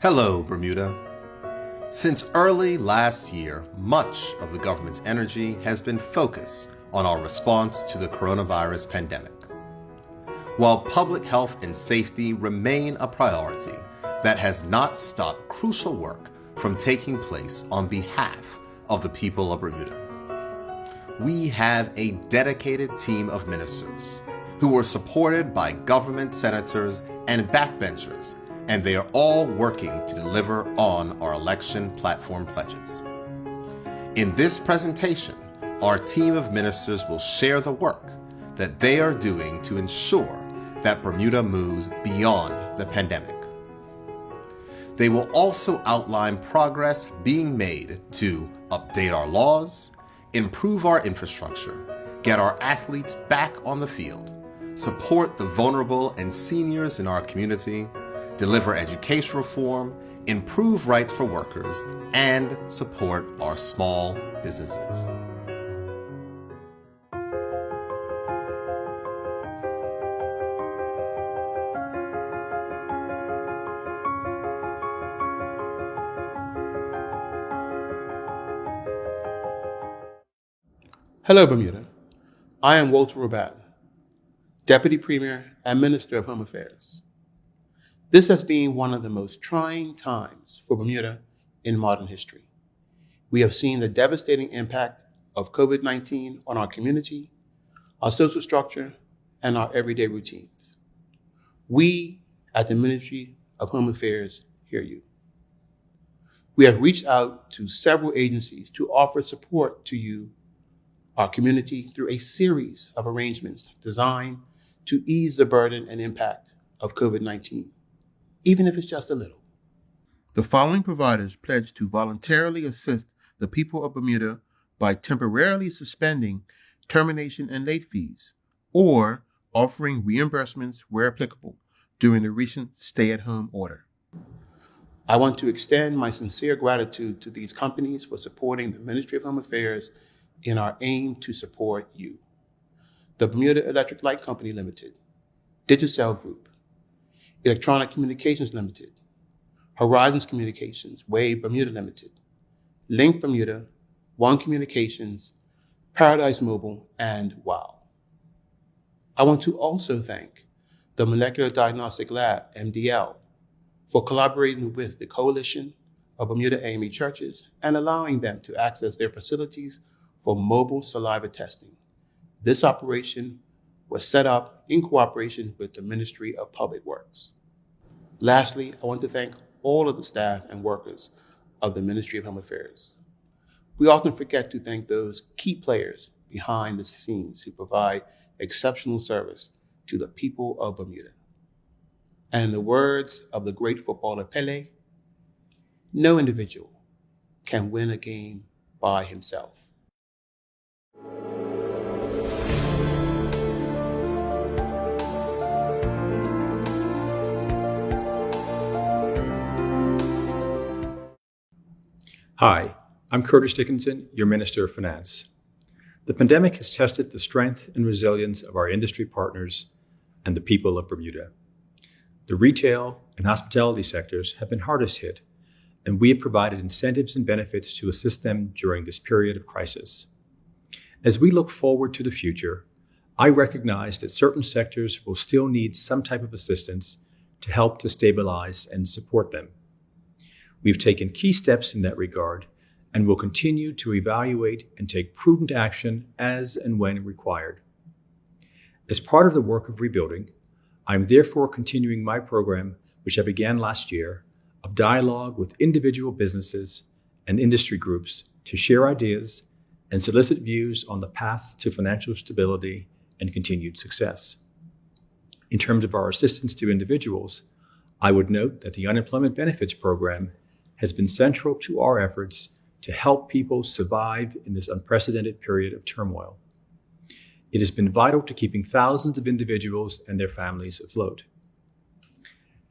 Hello, Bermuda. Since early last year, much of the government's energy has been focused on our response to the coronavirus pandemic. While public health and safety remain a priority, that has not stopped crucial work from taking place on behalf of the people of Bermuda. We have a dedicated team of ministers who are supported by government senators and backbenchers, and they are all working to deliver on our election platform pledges. In this presentation, our team of ministers will share the work that they are doing to ensure that Bermuda moves beyond the pandemic. They will also outline progress being made to update our laws, improve our infrastructure, get our athletes back on the field, support the vulnerable and seniors in our community, deliver education reform, improve rights for workers, and support our small businesses. Hello, Bermuda. I am Walter Rabat, Deputy Premier and Minister of Home Affairs. This has been one of the most trying times for Bermuda in modern history. We have seen the devastating impact of COVID-19 on our community, our social structure, and our everyday routines. We at the Ministry of Home Affairs hear you. We have reached out to several agencies to offer support to you, our community, through a series of arrangements designed to ease the burden and impact of COVID-19, even if it's just a little. The following providers pledge to voluntarily assist the people of Bermuda by temporarily suspending termination and late fees, or offering reimbursements where applicable during the recent stay-at-home order. I want to extend my sincere gratitude to these companies for supporting the Ministry of Home Affairs in our aim to support you. The Bermuda Electric Light Company Limited, Digicel Group, Electronic Communications Limited, Horizons Communications, Wave Bermuda Limited, Link Bermuda, One Communications, Paradise Mobile, and WOW. I want to also thank the Molecular Diagnostic Lab, MDL, for collaborating with the Coalition of Bermuda AME Churches and allowing them to access their facilities for mobile saliva testing. This operation was set up in cooperation with the Ministry of Public Works. Lastly, I want to thank all of the staff and workers of the Ministry of Home Affairs. We often forget to thank those key players behind the scenes who provide exceptional service to the people of Bermuda. And in the words of the great footballer Pelé, no individual can win a game by himself. Hi, I'm Curtis Dickinson, your Minister of Finance. The pandemic has tested the strength and resilience of our industry partners and the people of Bermuda. The retail and hospitality sectors have been hardest hit, and we have provided incentives and benefits to assist them during this period of crisis. As we look forward to the future, I recognize that certain sectors will still need some type of assistance to help to stabilize and support them. We've taken key steps in that regard and will continue to evaluate and take prudent action as and when required. As part of the work of rebuilding, I'm therefore continuing my program, which I began last year, of dialogue with individual businesses and industry groups to share ideas and solicit views on the path to financial stability and continued success. In terms of our assistance to individuals, I would note that the Unemployment Benefits Program has been central to our efforts to help people survive in this unprecedented period of turmoil. It has been vital to keeping thousands of individuals and their families afloat.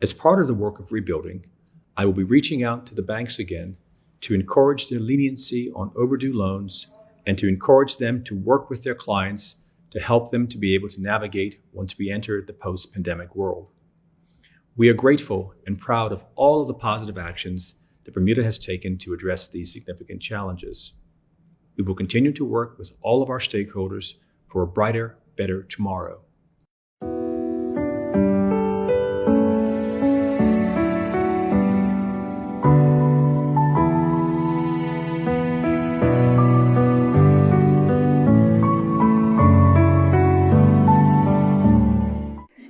As part of the work of rebuilding, I will be reaching out to the banks again to encourage their leniency on overdue loans and to encourage them to work with their clients to help them to be able to navigate once we enter the post-pandemic world. We are grateful and proud of all of the positive actions that Bermuda has taken to address these significant challenges. We will continue to work with all of our stakeholders for a brighter, better tomorrow.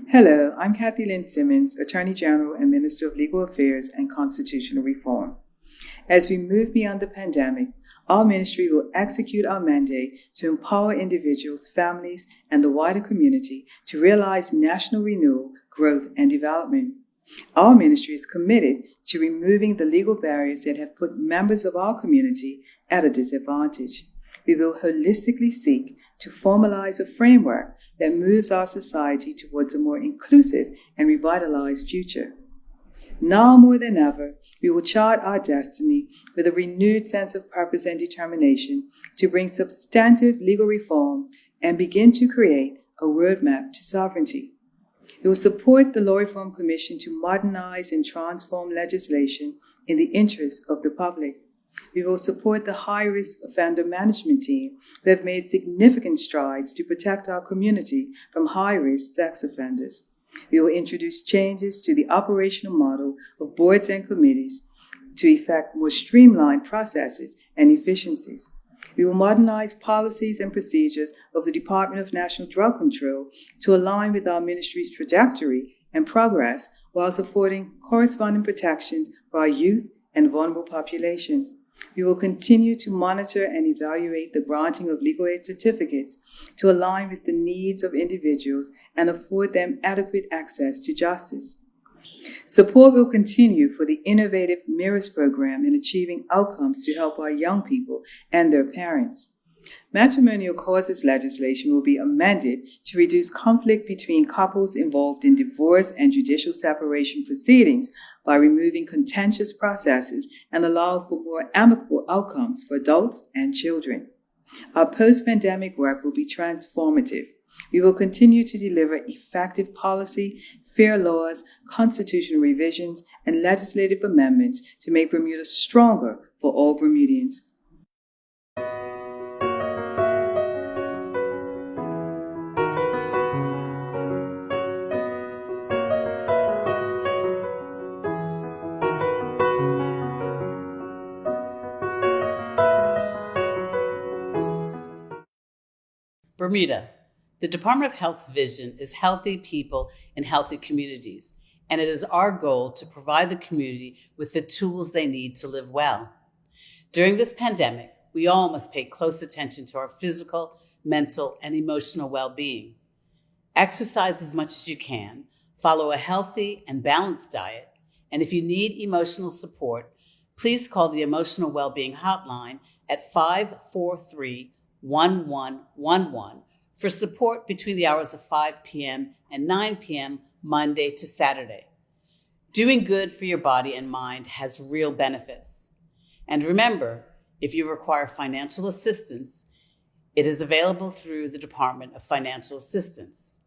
Hello, I'm Kathy Lynn Simmons, Attorney General and Minister of Legal Affairs and Constitutional Reform. As we move beyond the pandemic, our ministry will execute our mandate to empower individuals, families, and the wider community to realize national renewal, growth, and development. Our ministry is committed to removing the legal barriers that have put members of our community at a disadvantage. We will holistically seek to formalize a framework that moves our society towards a more inclusive and revitalized future. Now more than ever, we will chart our destiny with a renewed sense of purpose and determination to bring substantive legal reform and begin to create a roadmap to sovereignty. We will support the Law Reform Commission to modernize and transform legislation in the interest of the public. We will support the high-risk offender management team who have made significant strides to protect our community from high-risk sex offenders. We will introduce changes to the operational model of boards and committees to effect more streamlined processes and efficiencies. We will modernize policies and procedures of the Department of National Drug Control to align with our ministry's trajectory and progress whilst affording corresponding protections for our youth and vulnerable populations. We will continue to monitor and evaluate the granting of legal aid certificates to align with the needs of individuals and afford them adequate access to justice. Support will continue for the innovative Mirrors program in achieving outcomes to help our young people and their parents. Matrimonial causes legislation will be amended to reduce conflict between couples involved in divorce and judicial separation proceedings by removing contentious processes and allow for more amicable outcomes for adults and children. Our post-pandemic work will be transformative. We will continue to deliver effective policy, fair laws, constitutional revisions, and legislative amendments to make Bermuda stronger for all Bermudians. Bermuda. The Department of Health's vision is healthy people in healthy communities, and it is our goal to provide the community with the tools they need to live well. During this pandemic, we all must pay close attention to our physical, mental, and emotional well-being. Exercise as much as you can, follow a healthy and balanced diet, and if you need emotional support, please call the Emotional Wellbeing Hotline at 543-1111 for support between the hours of 5 p.m. and 9 p.m. Monday to Saturday. Doing good for your body and mind has real benefits. And remember, if you require financial assistance, it is available through the Department of Financial Assistance.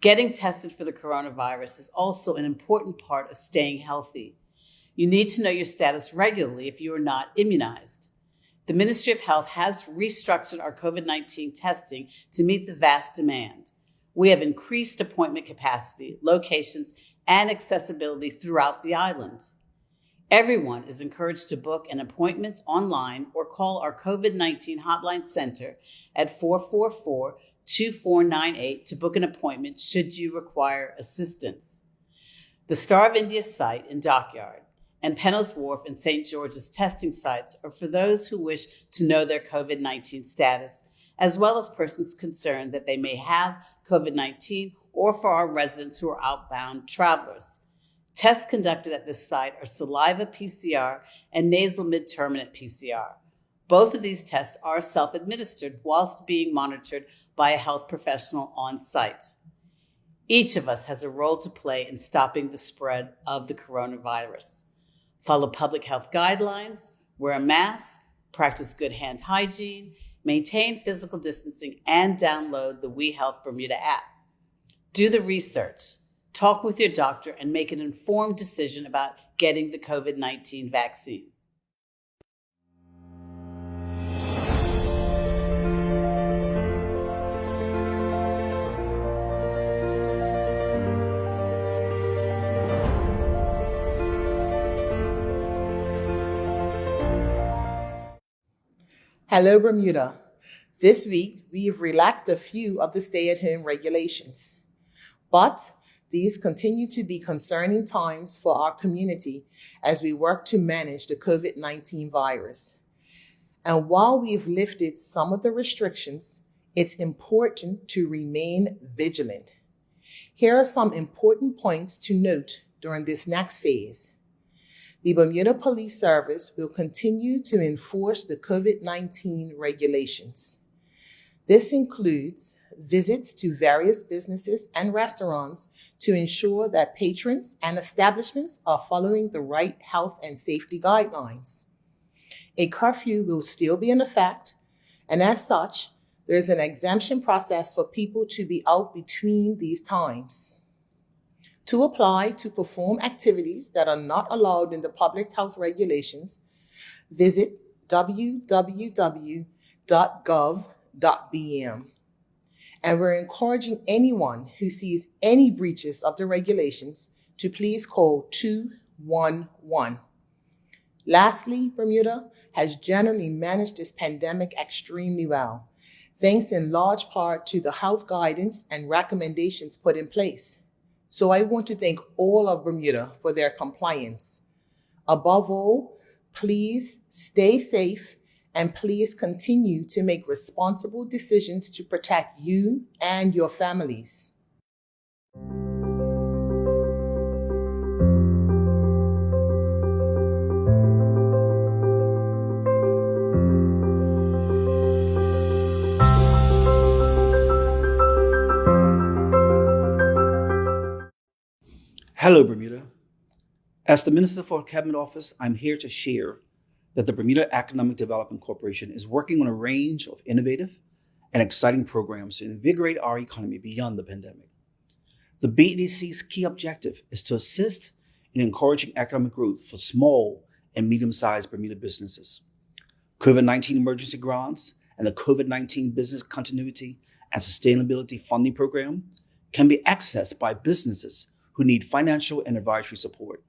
Getting tested for the coronavirus is also an important part of staying healthy. You need to know your status regularly if you are not immunized. The Ministry of Health has restructured our COVID-19 testing to meet the vast demand. We have increased appointment capacity, locations, and accessibility throughout the island. Everyone is encouraged to book an appointment online or call our COVID-19 Hotline Center at 444-2498 to book an appointment should you require assistance. The Star of India site in Dockyard and Pennos Wharf and St. George's testing sites are for those who wish to know their COVID-19 status, as well as persons concerned that they may have COVID-19 or for our residents who are outbound travelers. Tests conducted at this site are saliva PCR and nasal mid-terminate PCR. Both of these tests are self-administered whilst being monitored by a health professional on site. Each of us has a role to play in stopping the spread of the coronavirus. Follow public health guidelines, wear a mask, practice good hand hygiene, maintain physical distancing, and download the We Health Bermuda app. Do the research. Talk with your doctor and make an informed decision about getting the COVID-19 vaccine. Hello, Bermuda. This week, we have relaxed a few of the stay-at-home regulations, but these continue to be concerning times for our community as we work to manage the COVID-19 virus. And while we've lifted some of the restrictions, it's important to remain vigilant. Here are some important points to note during this next phase. The Bermuda Police Service will continue to enforce the COVID-19 regulations. This includes visits to various businesses and restaurants to ensure that patrons and establishments are following the right health and safety guidelines. A curfew will still be in effect, and as such, there is an exemption process for people to be out between these times. To apply to perform activities that are not allowed in the public health regulations, visit www.govt.bm. And we're encouraging anyone who sees any breaches of the regulations to please call 211. Lastly, Bermuda has generally managed this pandemic extremely well, thanks in large part to the health guidance and recommendations put in place. So I want to thank all of Bermuda for their compliance. Above all, please stay safe and please continue to make responsible decisions to protect you and your families. Hello, Bermuda. As the Minister for Cabinet Office, I'm here to share that the Bermuda Economic Development Corporation is working on a range of innovative and exciting programs to invigorate our economy beyond the pandemic. The BEDC's key objective is to assist in encouraging economic growth for small and medium-sized Bermuda businesses. COVID-19 emergency grants and the COVID-19 Business Continuity and Sustainability Funding Program can be accessed by businesses who need financial and advisory support.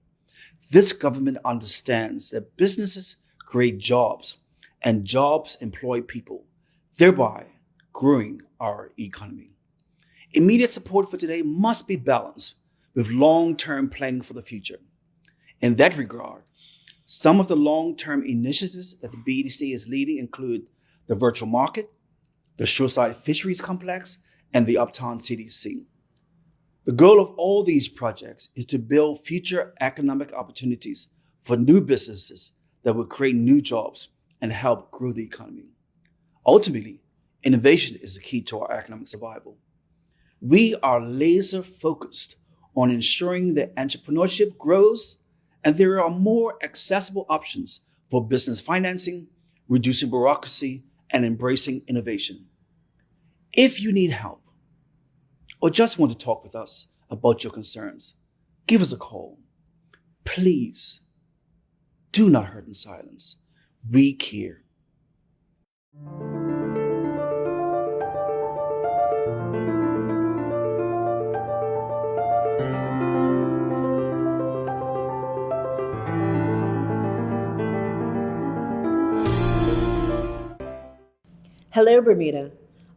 This government understands that businesses create jobs and jobs employ people, thereby growing our economy. Immediate support for today must be balanced with long-term planning for the future. In that regard, some of the long-term initiatives that the BEDC is leading include the virtual market, the shoreside fisheries complex, and the Uptown CDC. The goal of all these projects is to build future economic opportunities for new businesses that will create new jobs and help grow the economy. Ultimately, innovation is the key to our economic survival. We are laser focused on ensuring that entrepreneurship grows and there are more accessible options for business financing, reducing bureaucracy, and embracing innovation. If you need help, or just want to talk with us about your concerns, give us a call. Please, do not hurt in silence. We care. Hello, Bermuda.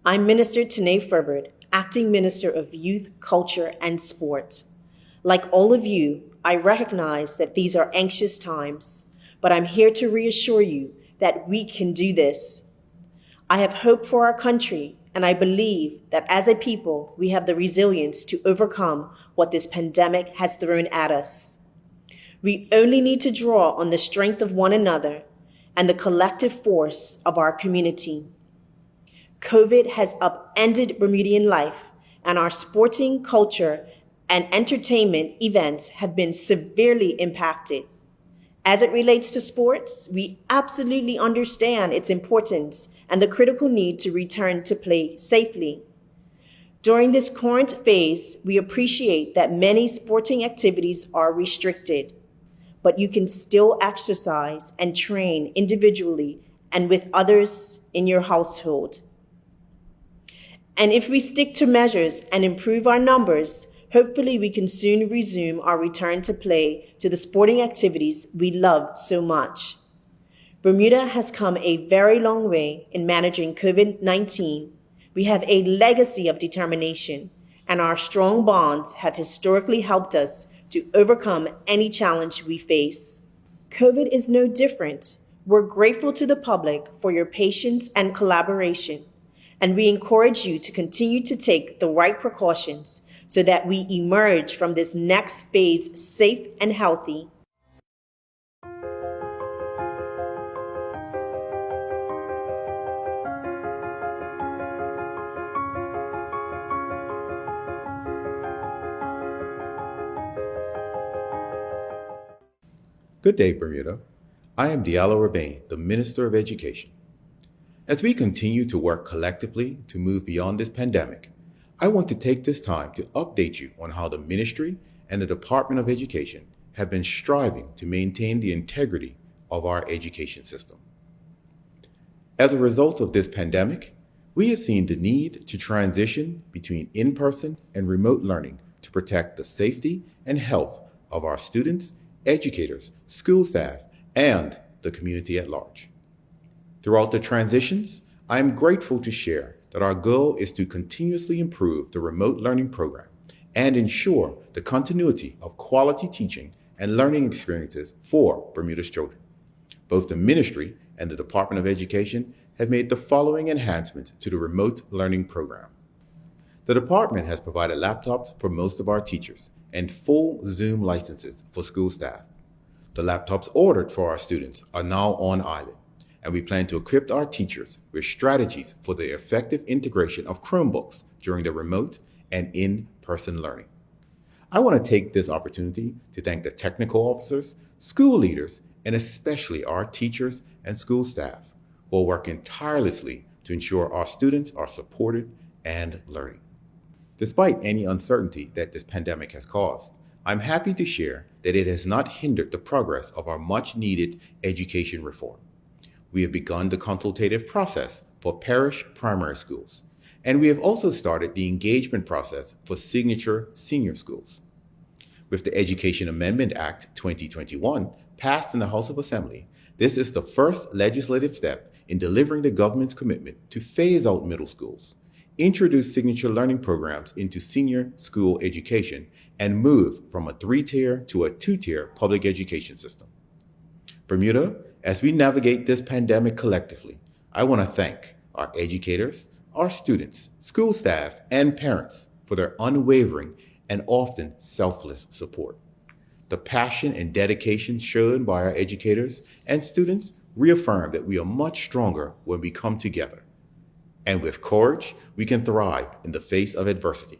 I'm Minister Tanae Furbert, Acting Minister of Youth, Culture, and Sport. Like all of you, I recognize that these are anxious times, but I'm here to reassure you that we can do this. I have hope for our country, and I believe that as a people, we have the resilience to overcome what this pandemic has thrown at us. We only need to draw on the strength of one another and the collective force of our community. COVID has upended Bermudian life, and our sporting, culture, and entertainment events have been severely impacted. As it relates to sports, we absolutely understand its importance and the critical need to return to play safely. During this current phase, we appreciate that many sporting activities are restricted, but you can still exercise and train individually and with others in your household. And if we stick to measures and improve our numbers, hopefully we can soon resume our return to play to the sporting activities we love so much. Bermuda has come a very long way in managing COVID-19. We have a legacy of determination, and our strong bonds have historically helped us to overcome any challenge we face. COVID is no different. We're grateful to the public for your patience and collaboration, and we encourage you to continue to take the right precautions so that we emerge from this next phase safe and healthy. Good day, Bermuda. I am Diallo Rabane, the Minister of Education. As we continue to work collectively to move beyond this pandemic, I want to take this time to update you on how the Ministry and the Department of Education have been striving to maintain the integrity of our education system. As a result of this pandemic, we have seen the need to transition between in-person and remote learning to protect the safety and health of our students, educators, school staff, and the community at large. Throughout the transitions, I am grateful to share that our goal is to continuously improve the remote learning program and ensure the continuity of quality teaching and learning experiences for Bermuda's children. Both the Ministry and the Department of Education have made the following enhancements to the remote learning program. The department has provided laptops for most of our teachers and full Zoom licenses for school staff. The laptops ordered for our students are now on island, and we plan to equip our teachers with strategies for the effective integration of Chromebooks during the remote and in-person learning. I want to take this opportunity to thank the technical officers, school leaders, and especially our teachers and school staff who are working tirelessly to ensure our students are supported and learning. Despite any uncertainty that this pandemic has caused, I'm happy to share that it has not hindered the progress of our much-needed education reform. We have begun the consultative process for parish primary schools, and we have also started the engagement process for signature senior schools. With the Education Amendment Act 2021 passed in the House of Assembly, this is the first legislative step in delivering the government's commitment to phase out middle schools, introduce signature learning programs into senior school education, and move from a 3-tier to a 2-tier public education system. Bermuda, as we navigate this pandemic collectively, I want to thank our educators, our students, school staff, and parents for their unwavering and often selfless support. The passion and dedication shown by our educators and students reaffirm that we are much stronger when we come together. And with courage, we can thrive in the face of adversity.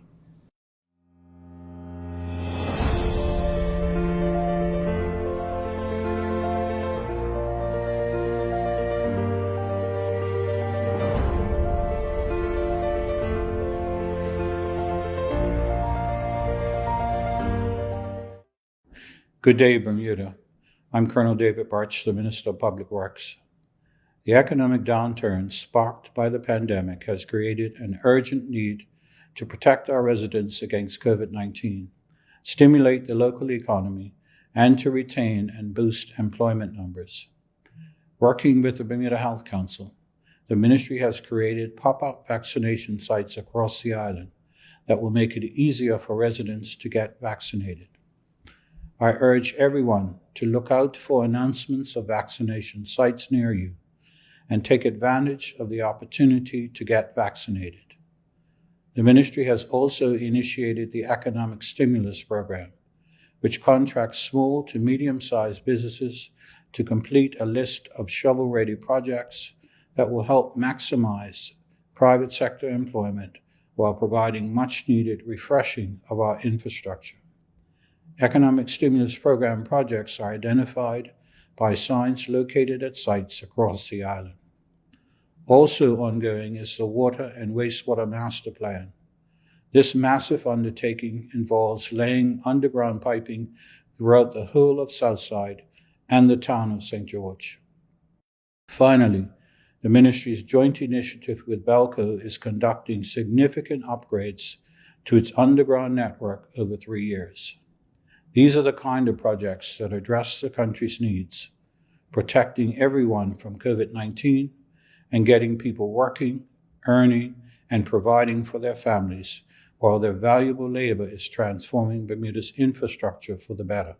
Good day, Bermuda. I'm Colonel David Bartsch, the Minister of Public Works. The economic downturn sparked by the pandemic has created an urgent need to protect our residents against COVID-19, stimulate the local economy, and to retain and boost employment numbers. Working with the Bermuda Health Council, the Ministry has created pop-up vaccination sites across the island that will make it easier for residents to get vaccinated. I urge everyone to look out for announcements of vaccination sites near you and take advantage of the opportunity to get vaccinated. The Ministry has also initiated the Economic Stimulus Program, which contracts small to medium-sized businesses to complete a list of shovel-ready projects that will help maximize private sector employment while providing much-needed refreshing of our infrastructure. Economic Stimulus Program projects are identified by signs located at sites across the island. Also ongoing is the Water and Wastewater Master Plan, This massive undertaking involves laying underground piping throughout the whole of Southside and the town of St. George. Finally, the ministry's joint initiative with Belco is conducting significant upgrades to its underground network over 3 years. These are the kind of projects that address the country's needs, protecting everyone from COVID-19 and getting people working, earning, and providing for their families, while their valuable labor is transforming Bermuda's infrastructure for the better.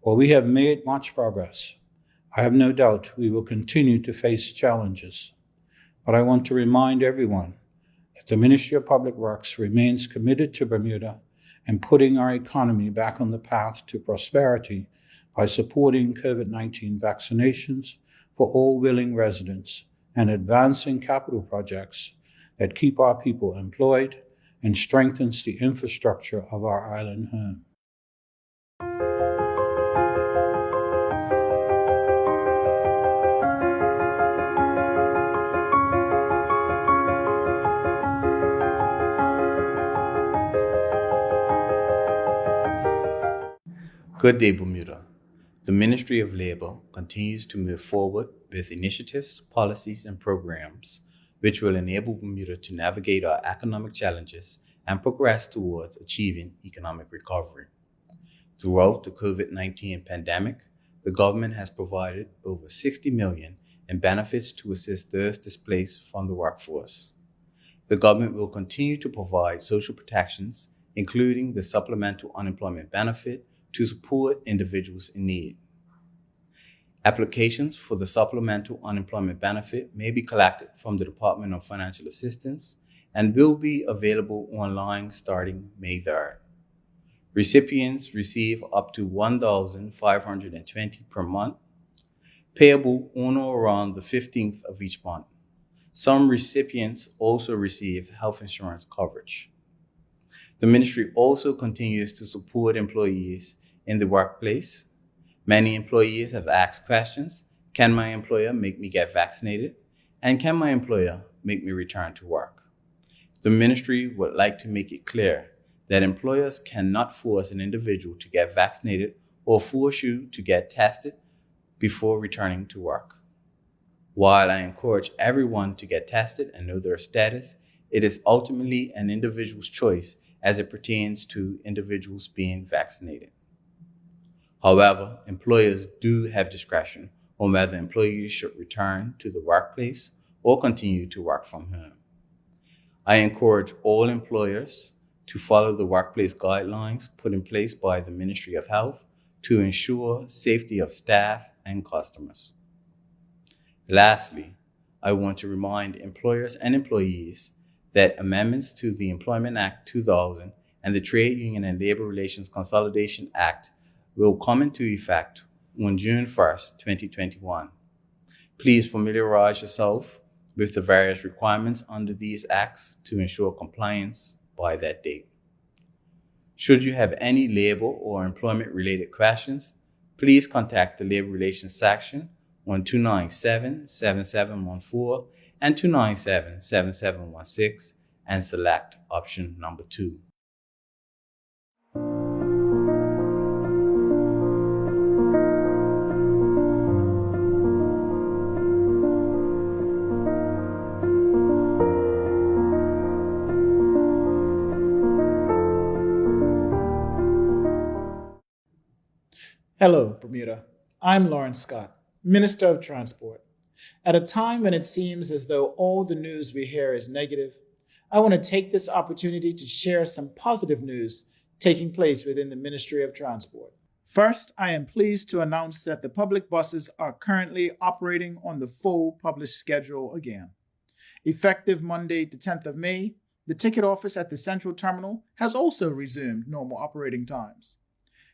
While we have made much progress, I have no doubt we will continue to face challenges. But I want to remind everyone that the Ministry of Public Works remains committed to Bermuda and putting our economy back on the path to prosperity by supporting COVID-19 vaccinations for all willing residents and advancing capital projects that keep our people employed and strengthens the infrastructure of our island home. Good day, Bermuda. The Ministry of Labor continues to move forward with initiatives, policies, and programs which will enable Bermuda to navigate our economic challenges and progress towards achieving economic recovery. Throughout the COVID-19 pandemic, the government has provided over $60 million in benefits to assist those displaced from the workforce. The government will continue to provide social protections, including the supplemental unemployment benefit, to support individuals in need. Applications for the supplemental unemployment benefit may be collected from the Department of Financial Assistance and will be available online starting May 3rd. Recipients receive up to $1,520 per month, payable on or around the 15th of each month. Some recipients also receive health insurance coverage. The ministry also continues to support employees in the workplace. Many employees have asked questions: can my employer make me get vaccinated? And can my employer make me return to work? The ministry would like to make it clear that employers cannot force an individual to get vaccinated or force you to get tested before returning to work. While I encourage everyone to get tested and know their status, it is ultimately an individual's choice as it pertains to individuals being vaccinated. However, employers do have discretion on whether employees should return to the workplace or continue to work from home. I encourage all employers to follow the workplace guidelines put in place by the Ministry of Health to ensure safety of staff and customers. Lastly, I want to remind employers and employees that amendments to the Employment Act 2000 and the Trade Union and Labor Relations Consolidation Act will come into effect on June 1st, 2021. Please familiarize yourself with the various requirements under these acts to ensure compliance by that date. Should you have any labor or employment-related questions, please contact the Labor Relations section on 297-7714 and 297-7716 and select option number 2. Hello, Bermuda. I'm Lawrence Scott, Minister of Transport. At a time when it seems as though all the news we hear is negative, I want to take this opportunity to share some positive news taking place within the Ministry of Transport. First, I am pleased to announce that the public buses are currently operating on the full published schedule again. Effective Monday, the 10th of May, the ticket office at the Central Terminal has also resumed normal operating times.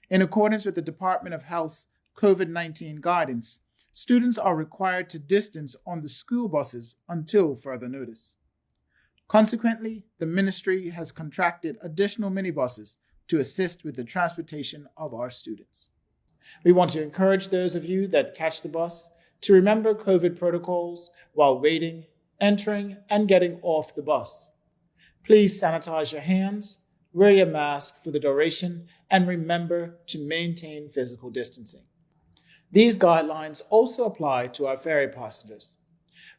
In accordance with the Department of Health's COVID-19 guidance, students are required to distance on the school buses until further notice. Consequently, the ministry has contracted additional minibuses to assist with the transportation of our students. We want to encourage those of you that catch the bus to remember COVID protocols while waiting, entering, and getting off the bus. Please sanitize your hands, wear your mask for the duration, and remember to maintain physical distancing. These guidelines also apply to our ferry passengers.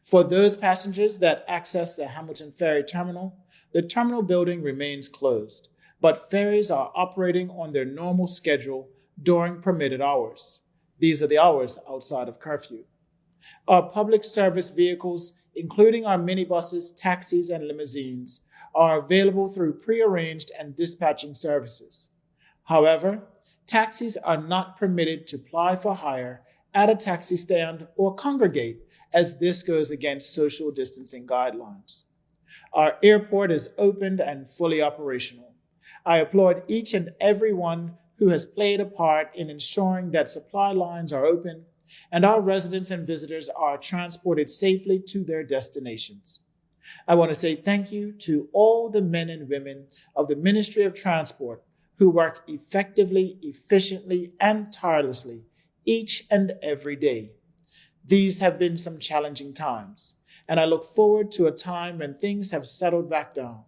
For those passengers that access the Hamilton Ferry Terminal, the terminal building remains closed, but ferries are operating on their normal schedule during permitted hours. These are the hours outside of curfew. Our public service vehicles, including our minibuses, taxis, and limousines, are available through prearranged and dispatching services. However, taxis are not permitted to ply for hire at a taxi stand or congregate, as this goes against social distancing guidelines. Our airport is opened and fully operational. I applaud each and every one who has played a part in ensuring that supply lines are open and our residents and visitors are transported safely to their destinations. I want to say thank you to all the men and women of the Ministry of Transport who work effectively, efficiently, and tirelessly each and every day. These have been some challenging times, and I look forward to a time when things have settled back down.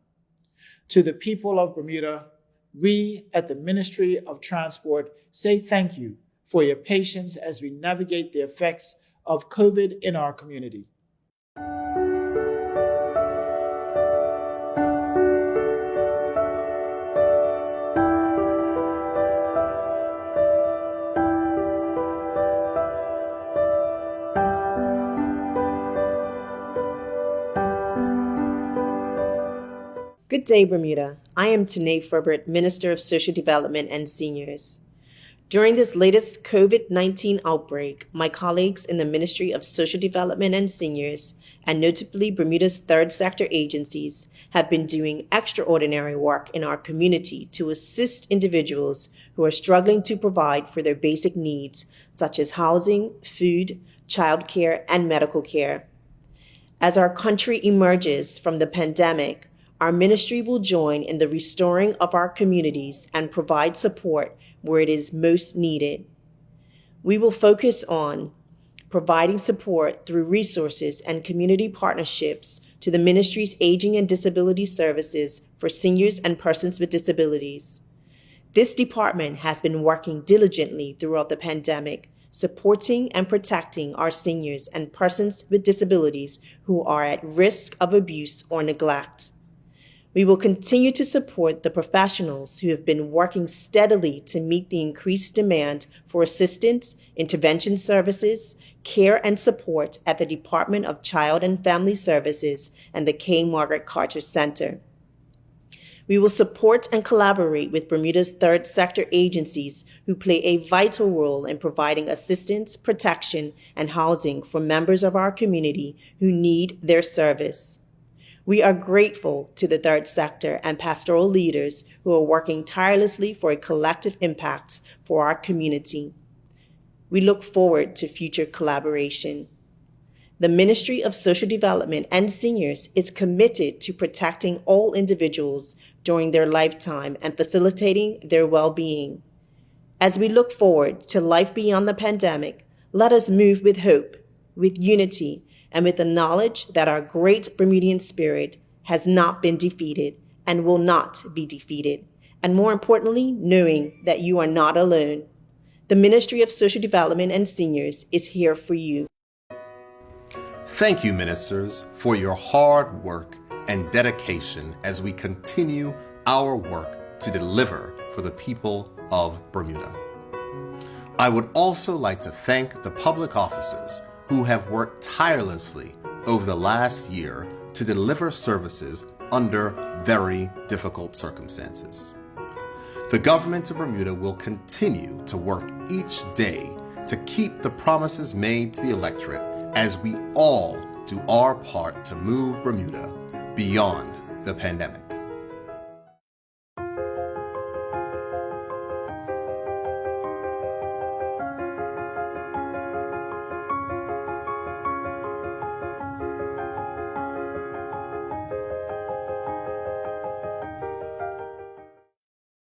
To the people of Bermuda, we at the Ministry of Transport say thank you for your patience as we navigate the effects of COVID in our community. Good day, Bermuda. I am Tanae Ferbert, Minister of Social Development and Seniors. During this latest COVID-19 outbreak, my colleagues in the Ministry of Social Development and Seniors, and notably Bermuda's third sector agencies, have been doing extraordinary work in our community to assist individuals who are struggling to provide for their basic needs, such as housing, food, childcare, and medical care. As our country emerges from the pandemic, our ministry will join in the restoring of our communities and provide support where it is most needed. We will focus on providing support through resources and community partnerships to the ministry's Aging and Disability Services for seniors and persons with disabilities. This department has been working diligently throughout the pandemic, supporting and protecting our seniors and persons with disabilities who are at risk of abuse or neglect. We will continue to support the professionals who have been working steadily to meet the increased demand for assistance, intervention services, care, and support at the Department of Child and Family Services and the K. Margaret Carter Center. We will support and collaborate with Bermuda's third sector agencies who play a vital role in providing assistance, protection, and housing for members of our community who need their service. We are grateful to the third sector and pastoral leaders who are working tirelessly for a collective impact for our community. We look forward to future collaboration. The Ministry of Social Development and Seniors is committed to protecting all individuals during their lifetime and facilitating their well-being. As we look forward to life beyond the pandemic, let us move with hope, with unity, and with the knowledge that our great Bermudian spirit has not been defeated and will not be defeated, and more importantly, knowing that you are not alone. The Ministry of Social Development and Seniors is here for you. Thank you, ministers, for your hard work and dedication as we continue our work to deliver for the people of Bermuda. I would also like to thank the public officers who have worked tirelessly over the last year to deliver services under very difficult circumstances. The government of Bermuda will continue to work each day to keep the promises made to the electorate as we all do our part to move Bermuda beyond the pandemic.